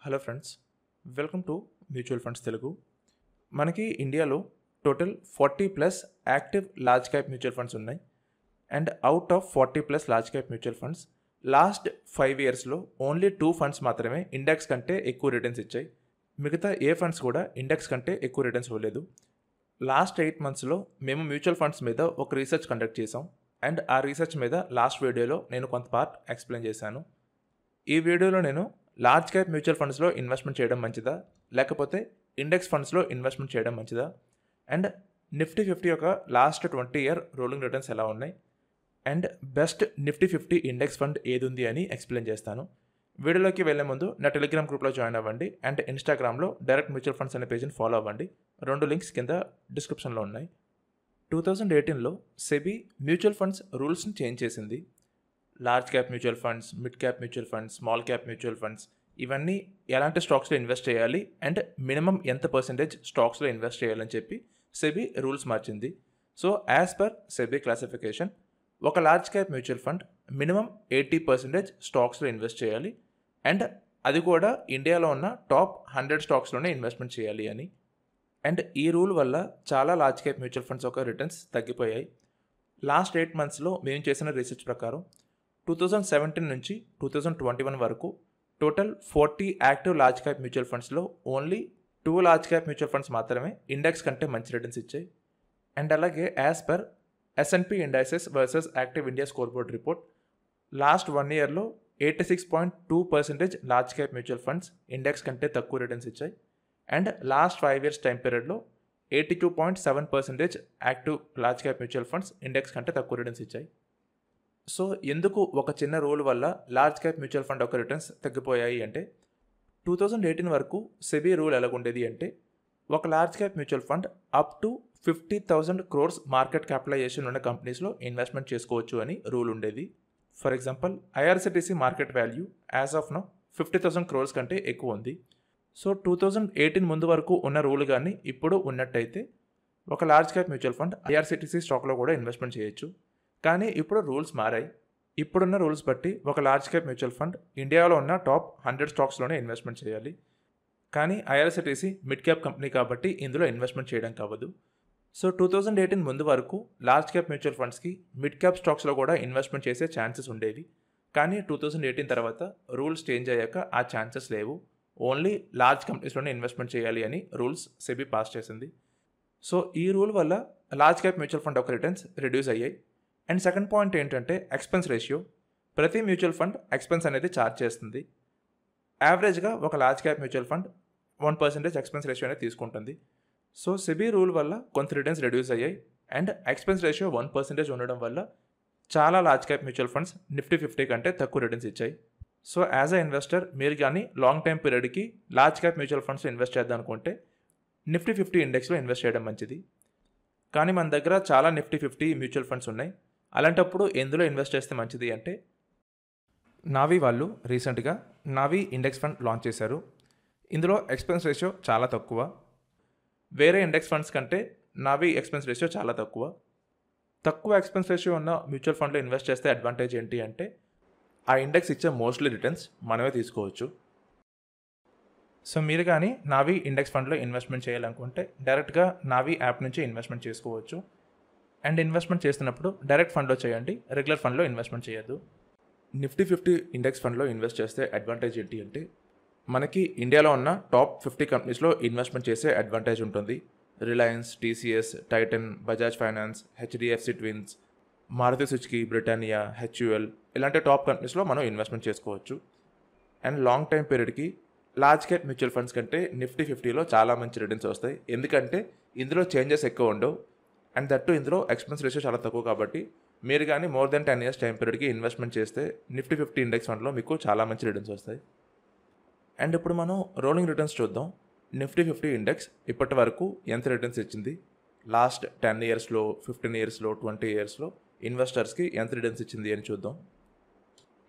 Hello friends, welcome to mutual funds Telugu. మనకి ఇండియాలో total 40+ active large cap mutual funds ఉన్నాయి. And out of 40+ large cap mutual funds last 5 ఇయర్స్లో only 2 funds మాత్రమే index కంటే ఎక్కువ returns ఇచ్చాయి. మిగతా ఏ ఫండ్స్ కూడా ఇండెక్స్ కంటే ఎక్కువ రిటర్న్స్ ఇవ్వలేదు. లాస్ట్ 8 మంత్స్లో మేము మ్యూచువల్ ఫండ్స్ మీద ఒక రీసెర్చ్ కండక్ట్ చేసాం. అండ్ ఆ రీసెర్చ్ మీద లాస్ట్ వీడియోలో నేను కొంత పార్ట్ ఎక్స్ప్లెయిన్ చేశాను. ఈ వీడియోలో నేను లార్జ్ క్యాప్ మ్యూచువల్ ఫండ్స్లో ఇన్వెస్ట్మెంట్ చేయడం మంచిదా, లేకపోతే ఇండెక్స్ ఫండ్స్లో ఇన్వెస్ట్మెంట్ చేయడం మంచిదా, అండ్ నిఫ్టీ 50 యొక్క లాస్ట్ 20 ఇయర్ రోలింగ్ రిటర్న్స్ ఎలా ఉన్నాయి, and best Nifty 50 index fund ఏది ఉంది అని ఎక్స్ప్లెయిన్ చేస్తాను. వీడియోలోకి వెళ్లే ముందు నా టెలిగ్రామ్ గ్రూప్లో జాయిన్ అవ్వండి అండ్ ఇన్స్టాగ్రామ్లో డైరెక్ట్ మ్యూచువల్ ఫండ్స్ అనే పేజ్ని ఫాలో అవ్వండి. 2 లింక్స్ కింద డిస్క్రిప్షన్లో ఉన్నాయి. 2018లో సెబీ మ్యూచువల్ ఫండ్స్ రూల్స్ని చేంజ్ చేసింది. Large cap mutual funds, mid cap mutual funds, small cap mutual funds ఇవన్నీ ఎలాంటి స్టాక్స్లో ఇన్వెస్ట్ చేయాలి అండ్ మినిమం ఎంత పర్సెంటేజ్ స్టాక్స్లో ఇన్వెస్ట్ చేయాలని చెప్పి సెబీ రూల్స్ మార్చింది. So as per SEBI classification ఒక large cap mutual fund minimum 80% స్టాక్స్లో ఇన్వెస్ట్ చేయాలి అండ్ అది కూడా ఇండియాలో ఉన్న టాప్ 100 స్టాక్స్లోనే ఇన్వెస్ట్మెంట్ చేయాలి అని. అండ్ ఈ రూల్ వల్ల చాలా లార్జ్ క్యాప్ మ్యూచువల్ ఫండ్స్ యొక్క రిటర్న్స్ తగ్గిపోయాయి. లాస్ట్ 8 మంత్స్లో మేము చేసిన రీసెర్చ్ ప్రకారం 2017 నుంచి 2021 వరకు total 40 active large cap mutual ఫండ్స్లో only 2 large cap mutual funds మాత్రమే ఇండెక్స్ కంటే మంచి రిటర్న్స్ ఇచ్చాయి. అండ్ అలాగే as per S&P indices versus active India score board report last 1 ఇయర్లో 86.2% large cap mutual funds index కంటే తక్కువ రిటర్న్స్ ఇచ్చాయి. అండ్ లాస్ట్ 5 ఇయర్స్ టైం పీరియడ్లో 82.7% active large cap mutual funds index కంటే తక్కువ రిటర్న్స్ ఇచ్చాయి. సో ఎందుకు ఒక చిన్న రూల్ వల్ల లార్జ్ క్యాప్ మ్యూచువల్ ఫండ్ యొక్క రిటర్న్స్ తగ్గిపోయాయి అంటే 2018 వరకు సెబీ రూల్ ఎలాగుండేది అంటే ఒక large cap mutual fund up to 50,000 crores market capitalisation ఉన్న కంపెనీస్లో ఇన్వెస్ట్మెంట్ చేసుకోవచ్చు అని రూల్ ఉండేది. For example IRCTC market value as of now 50,000 crores కంటే ఎక్కువ ఉంది. సో 2018 ముందు వరకు ఉన్న రూల్ కానీ ఇప్పుడు ఉన్నట్టయితే ఒక large cap mutual fund IRCTC స్టాక్లో కూడా ఇన్వెస్ట్మెంట్ చేయొచ్చు. కానీ ఇప్పుడు రూల్స్ మారాయి. ఇప్పుడున్న రూల్స్ బట్టి ఒక లార్జ్ క్యాప్ మ్యూచువల్ ఫండ్ ఇండియాలో ఉన్న టాప్ 100 స్టాక్స్లోనే ఇన్వెస్ట్మెంట్ చేయాలి. కానీ IRCTC మిడ్ క్యాప్ కంపెనీ కాబట్టి ఇందులో ఇన్వెస్ట్మెంట్ చేయడం కావదు. సో 2018 ముందు వరకు లార్జ్ క్యాప్ మ్యూచువల్ ఫండ్స్కి మిడ్ క్యాప్ స్టాక్స్లో కూడా ఇన్వెస్ట్మెంట్ చేసే ఛాన్సెస్ ఉండేవి. కానీ 2018 తర్వాత రూల్స్ చేంజ్ అయ్యాక ఆ ఛాన్సెస్ లేవు. ఓన్లీ లార్జ్ కంపెనీస్లోనే ఇన్వెస్ట్మెంట్ చేయాలి అని రూల్స్ సెబీ పాస్ చేసింది. సో ఈ రూల్ వల్ల లార్జ్ క్యాప్ మ్యూచువల్ ఫండ్ యొక్క రిటర్న్స్ రిడ్యూస్ అయ్యాయి. అండ్ సెకండ్ పాయింట్ ఏంటంటే ఎక్స్పెన్స్ రేషియో. ప్రతి మ్యూచువల్ ఫండ్ ఎక్స్పెన్స్ అనేది ఛార్జ్ చేస్తుంది. యావరేజ్గా ఒక large cap mutual fund 1% expense ratio అనేది తీసుకుంటుంది. సో సెబీ రూల్ వల్ల కొంత రిటర్న్స్ రెడ్యూస్ అయ్యాయి అండ్ ఎక్స్పెన్స్ రేషియో 1% ఉండడం వల్ల చాలా large cap mutual funds Nifty 50 కంటే తక్కువ రిటర్న్స్ ఇచ్చాయి. సో యాజ్ అ ఇన్వెస్టర్ మీరు కానీ లాంగ్ టైం పీరియడ్కి large cap mutual funds invest చేద్దాం అనుకుంటే నిఫ్టీ 50 ఇండెక్స్లో ఇన్వెస్ట్ చేయడం మంచిది. కానీ మన దగ్గర చాలా నిఫ్టీ 50 మ్యూచువల్ ఫండ్స్ ఉన్నాయి. అలాంటప్పుడు ఎందులో ఇన్వెస్ట్ చేస్తే మంచిది అంటే నావీ వాళ్ళు రీసెంట్గా నావీ ఇండెక్స్ ఫండ్ లాంచ్ చేశారు. ఇందులో ఎక్స్పెన్స్ రేషియో చాలా తక్కువ. వేరే ఇండెక్స్ ఫండ్స్ కంటే నావీ ఎక్స్పెన్స్ రేషియో చాలా తక్కువ ఎక్స్పెన్స్ రేషియో ఉన్న మ్యూచువల్ ఫండ్లో ఇన్వెస్ట్ చేస్తే అడ్వాంటేజ్ ఏంటి అంటే ఆ ఇండెక్స్ ఇచ్చే మోస్ట్లీ రిటర్న్స్ మనమే తీసుకోవచ్చు. సో మీరు కానీ నావీ ఇండెక్స్ ఫండ్లో ఇన్వెస్ట్మెంట్ చేయాలనుకుంటే డైరెక్ట్గా నావీ యాప్ నుంచి ఇన్వెస్ట్మెంట్ చేసుకోవచ్చు. అండ్ ఇన్వెస్ట్మెంట్ చేస్తున్నప్పుడు డైరెక్ట్ ఫండ్లో చేయండి, రెగ్యులర్ ఫండ్లో ఇన్వెస్ట్మెంట్ చేయొద్దు. నిఫ్టీ 50 ఇండెక్స్ ఫండ్లో ఇన్వెస్ట్ చేస్తే అడ్వాంటేజ్ ఏంటి అంటే మనకి ఇండియాలో ఉన్న టాప్ 50 కంపెనీస్లో ఇన్వెస్ట్మెంట్ చేసే అడ్వాంటేజ్ ఉంటుంది. Reliance, TCS, Titan, Bajaj finance, HDFC twins, Maruti Suzuki, Britannia, HUL ఇలాంటి టాప్ కంపెనీస్లో మనం ఇన్వెస్ట్మెంట్ చేసుకోవచ్చు. అండ్ లాంగ్ టైం పీరియడ్కి లార్జ్ క్యాప్ మ్యూచువల్ ఫండ్స్ కంటే నిఫ్టీ 50లో చాలా మంచి రిటర్న్స్ వస్తాయి. ఎందుకంటే ఇందులో చేంజెస్ ఎక్కువ ఉండవు అండ్ దట్టు ఇందులో ఎక్స్పెన్స్ రేషియో చాలా తక్కువ కాబట్టి మీరు కానీ మోర్ దెన్ 10 ఇయర్స్ టైం పీరియడ్కి ఇన్వెస్ట్మెంట్ చేస్తే నిఫ్టీ 50 ఇండెక్స్ ఫండ్లో మీకు చాలా మంచి రిటర్న్స్ వస్తాయి. అండ్ ఇప్పుడు మనం రోలింగ్ రిటర్న్స్ చూద్దాం. నిఫ్టీ 50 ఇండెక్స్ ఇప్పటి వరకు ఎంత రిటర్న్స్ ఇచ్చింది, లాస్ట్ 10 ఇయర్స్లో, 15 ఇయర్స్లో, 20 ఇయర్స్లో ఇన్వెస్టర్స్కి ఎంత రిటర్న్స్ ఇచ్చింది అని చూద్దాం.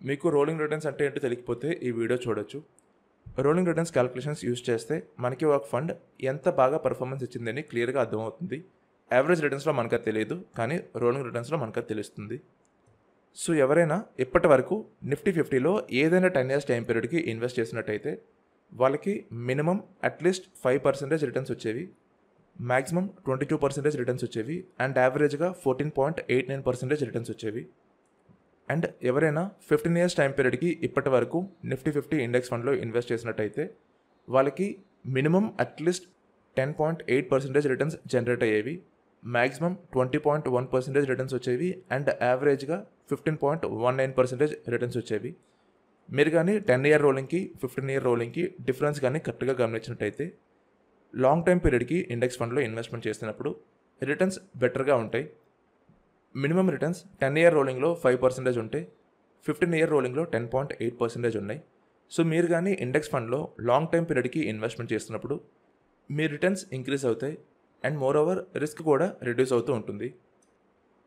మీకు రోలింగ్ రిటర్న్స్ అంటే ఏంటో తెలియకపోతే ఈ వీడియో చూడొచ్చు. రోలింగ్ రిటర్న్స్ క్యాలిక్యులేషన్స్ యూజ్ చేస్తే మనకి ఒక ఫండ్ ఎంత బాగా పర్ఫార్మెన్స్ ఇచ్చిందని క్లియర్గా అర్థమవుతుంది. యావరేజ్ రిటర్న్స్లో మనకు తెలియదు, కానీ రోలింగ్ రిటర్న్స్లో మనకు తెలుస్తుంది. సో ఎవరైనా ఇప్పటి వరకు నిఫ్టీ 50లో ఏదైనా 10 ఇయర్స్ టైం పీరియడ్కి ఇన్వెస్ట్ చేసినట్టయితే వాళ్ళకి మినిమం అట్లీస్ట్ 5% రిటర్న్స్ వచ్చేవి, మ్యాక్సిమం 22% రిటర్న్స్ వచ్చేవి, అండ్ యావరేజ్గా 14.89% రిటర్న్స్ వచ్చేవి. అండ్ ఎవరైనా 15 ఇయర్స్ టైం పీరియడ్కి ఇప్పటి వరకు నిఫ్టీ 50 ఇండెక్స్ ఫండ్లో ఇన్వెస్ట్ చేసినట్టయితే వాళ్ళకి మినిమం అట్లీస్ట్ 10.8% రిటర్న్స్ జనరేట్ అయ్యేవి, మ్యాక్సిమం 20.1% రిటర్న్స్ వచ్చేవి, అండ్ యావరేజ్గా 15.19% రిటర్న్స్ వచ్చేవి. మీరు కానీ 10 ఇయర్ రోలింగ్కి 15 ఇయర్ రోలింగ్కి డిఫరెన్స్ కానీ కరెక్ట్గా గమనించినట్టయితే లాంగ్ టైం పీరియడ్కి ఇండెక్స్ ఫండ్లో ఇన్వెస్ట్మెంట్ చేసినప్పుడు రిటర్న్స్ బెటర్గా ఉంటాయి. మినిమం రిటర్న్స్ 10 ఇయర్ రోలింగ్లో 5% ఉంటే 15 ఇయర్ రోలింగ్లో 10.8% ఉన్నాయి. సో మీరు కానీ ఇండెక్స్ ఫండ్లో లాంగ్ టైం పీరియడ్కి ఇన్వెస్ట్మెంట్ చేస్తున్నప్పుడు మీ రిటర్న్స్ ఇంక్రీజ్ అవుతాయి అండ్ మోర్ ఓవర్ రిస్క్ కూడా రిడ్యూస్ అవుతూ ఉంటుంది.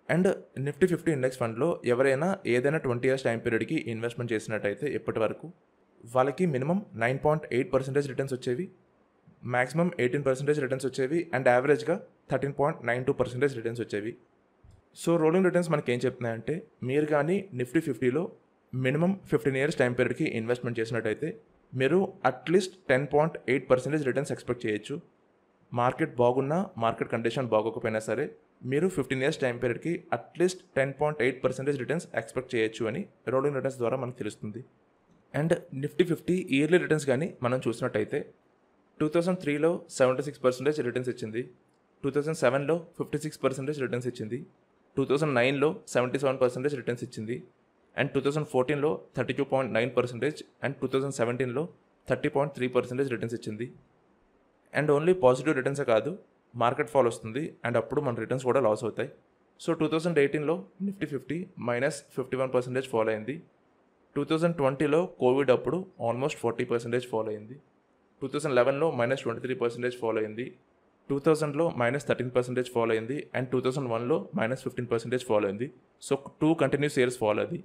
అండ్ నిఫ్టీ 50 ఇండెక్స్ ఫండ్లో ఎవరైనా ఏదైనా 20 ఇయర్స్ టైం పీరియడ్కి ఇన్వెస్ట్మెంట్ చేసినట్టయితే ఇప్పటి వరకు వాళ్ళకి మినిమం 9.8% రిటర్న్స్ వచ్చేవి, మ్యాక్సిమం 18% రిటర్న్స్ వచ్చేవి, అండ్ యావరేజ్గా 13.92% రిటర్న్స్ వచ్చేవి. సో రోలింగ్ రిటర్న్స్ మనకి ఏం చెప్తున్నాయంటే మీరు కానీ నిఫ్టీ 50లో మినిమం 15 ఇయర్స్ టైం పీరియడ్కి ఇన్వెస్ట్మెంట్ చేసినట్టయితే మీరు అట్లీస్ట్ 10.8% రిటర్న్స్ ఎక్స్పెక్ట్ చేయొచ్చు. మార్కెట్ బాగున్నా మార్కెట్ కండిషన్ బాగోకపోయినా సరే మీరు 15 ఇయర్స్ టైం పీరియడ్కి అట్లీస్ట్ 10.8% రిటర్న్స్ ఎక్స్పెక్ట్ చేయొచ్చు అని రోలింగ్ రిటర్న్స్ ద్వారా మనకు తెలుస్తుంది. అండ్ నిఫ్టీ 50 ఇయర్లీ రిటర్న్స్ కానీ మనం చూసినట్టయితే 2003లో 76% రిటర్న్స్ ఇచ్చింది, 2007లో 56% రిటర్న్స్ ఇచ్చింది, 2009లో 77% రిటర్న్స్ ఇచ్చింది, అండ్ 2014లో 32.9% అండ్ 2017లో 30.3% రిటర్న్స్ ఇచ్చింది. అండ్ ఓన్లీ పాజిటివ్ రిటర్న్సే కాదు, మార్కెట్ ఫాల్ వస్తుంది అండ్ అప్పుడు మన రిటర్న్స్ కూడా లాస్ అవుతాయి. సో 2018లో నిఫ్టీ 50 -51% ఫాల్ అయింది, 2020లో కోవిడ్ అప్పుడు ఆల్మోస్ట్ 40% ఫాల్ అయింది, 2011లో -23% ఫాల్ అయింది, 2000లో -13% ఫాల్ అయింది, అండ్ 2001లో -15% ఫాల్ అయింది. సో 2 కంటిన్యూస్ ఇయర్స్ ఫాల్ అది.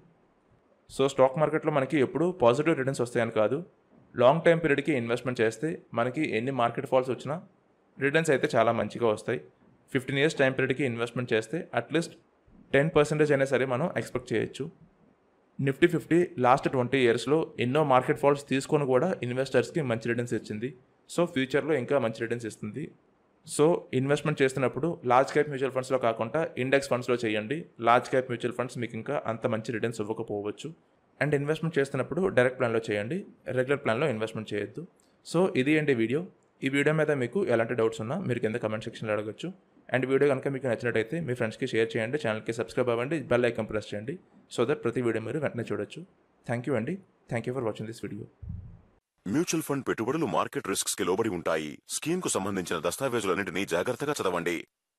సో స్టాక్ మార్కెట్లో మనకి ఎప్పుడు పాజిటివ్ రిటర్న్స్ వస్తాయని కాదు, లాంగ్ టైం పీరియడ్కి ఇన్వెస్ట్మెంట్ చేస్తే మనకి ఎన్ని మార్కెట్ ఫాల్స్ వచ్చినా రిటర్న్స్ అయితే చాలా మంచిగా వస్తాయి. 15 ఇయర్స్ టైం పీరియడ్కి ఇన్వెస్ట్మెంట్ చేస్తే అట్లీస్ట్ 10% అయినా సరే మనం ఎక్స్పెక్ట్ చేయొచ్చు. నిఫ్టీ 50 లాస్ట్ 20 ఇయర్స్లో ఎన్నో మార్కెట్ ఫాల్స్ తీసుకొని కూడా ఇన్వెస్టర్స్కి మంచి రిటర్న్స్ ఇచ్చింది. సో ఫ్యూచర్లో ఇంకా మంచి రిటర్న్స్ ఇస్తుంది. సో ఇన్వెస్ట్మెంట్ చేస్తున్నప్పుడు లార్జ్ క్యాప్ మ్యూచువల్ ఫండ్స్లో కాకుండా ఇండెక్స్ ఫండ్స్లో చేయండి. లార్జ్ క్యాప్ మ్యూచువల్ ఫండ్స్ మీకు ఇంకా అంత మంచి రిటర్న్స్ ఇవ్వకపోవచ్చు. అండ్ ఇన్వెస్ట్మెంట్ చేస్తున్నప్పుడు డైరెక్ట్ ప్లాన్లో చేయండి, రెగ్యులర్ ప్లాన్లో ఇన్వెస్ట్మెంట్ చేయొద్దు. సో ఇది ఏంటి వీడియో. ఈ వీడియో మీద మీకు ఎలాంటి డౌట్స్ ఉన్నా మీరు కింద కమెంట్ సెక్షన్లో అడగచ్చు. అండ్ వీడియో కనుక మీకు నచ్చినట్టయితే మీ ఫ్రెండ్స్కి షేర్ చేయండి, ఛానల్కి సబ్స్క్రైబ్ అవ్వండి, బెల్ ఐకాన్ ప్రెస్ చేయండి సో దట్ ప్రతి వీడియో మీరు వెంటనే చూడొచ్చు. థ్యాంక్ యూ అండి. Thank you for watching this video. Mutual fund పెట్టుబడులు మార్కెట్ రిస్క్స్ కి లోబడి ఉంటాయి. స్కీమ్ కు సంబంధించిన దస్తావేజులన్నింటినీ జాగ్రత్తగా చదవండి.